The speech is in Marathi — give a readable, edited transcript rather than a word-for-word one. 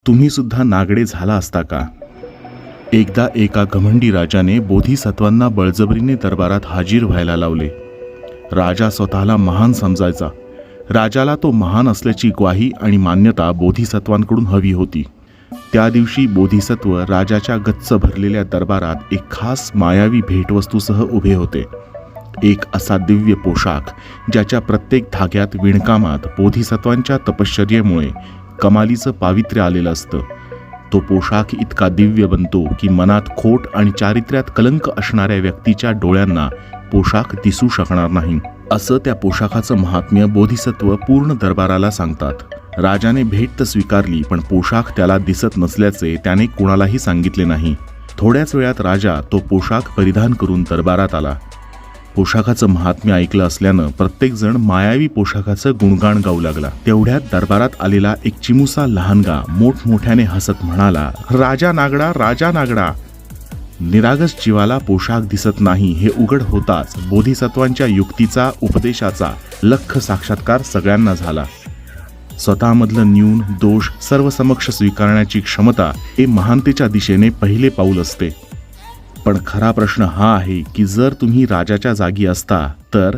तुम्ही सुद्धा नागडे झाला असता का? एकदा एका घमंडी राजाने बोधिसत्वांना बळजबरीने दरबारात हाजीर व्हायला लावले. राजा स्वतःला महान समजायचा. राजाला तो महान असल्याची ग्वाही आणि मान्यता बोधिसत्वांकडून हवी होती. त्या दिवशी बोधिसत्व राजाच्या गच्च भरलेल्या दरबारात एक खास मायावी भेटवस्तूसह उभे होते. एक असा दिव्य पोशाख ज्याच्या प्रत्येक धाग्यात विणकामात बोधिसत्वांच्या तपश्चर्येमुळे कमालीचं पावित्र्य आलेलं असतं. तो पोशाख इतका दिव्य बनतो की मनात खोट आणि चारित्र्यात कलंक असणाऱ्या व्यक्तीच्या डोळ्यांना पोशाख दिसू शकणार नाही. असं त्या पोशाखाचं महात्म्य बोधिसत्व पूर्ण दरबाराला सांगतात. राजाने भेट तर स्वीकारली, पण पोशाख त्याला दिसत नसल्याचे त्याने कुणालाही सांगितले नाही. थोड्याच वेळात राजा तो पोशाख परिधान करून दरबारात आला. पोशाखाचं महात्म्य ऐकलं असल्यानं प्रत्येकजण मायावी पोशाखाचं गुणगान गाऊ लागला. तेवढ्यात दरबारात आलेला एक चिमुसा लहानगा मोठमोठ्याने हसत म्हणाला, राजा नागडा, राजा नागडा. निरागस जीवाला पोशाख दिसत नाही हे उघड होताच बोधिसत्वांच्या युक्तीचा, उपदेशाचा लख्ख साक्षात्कार सगळ्यांना झाला. स्वतःमधलं न्यून दोष सर्वसमक्ष स्वीकारण्याची क्षमता हे महानतेच्या दिशेने पहिले पाऊल असते. पण खरा प्रश्न हा आहे की जर तुम्ही राजाच्या जागी असता तर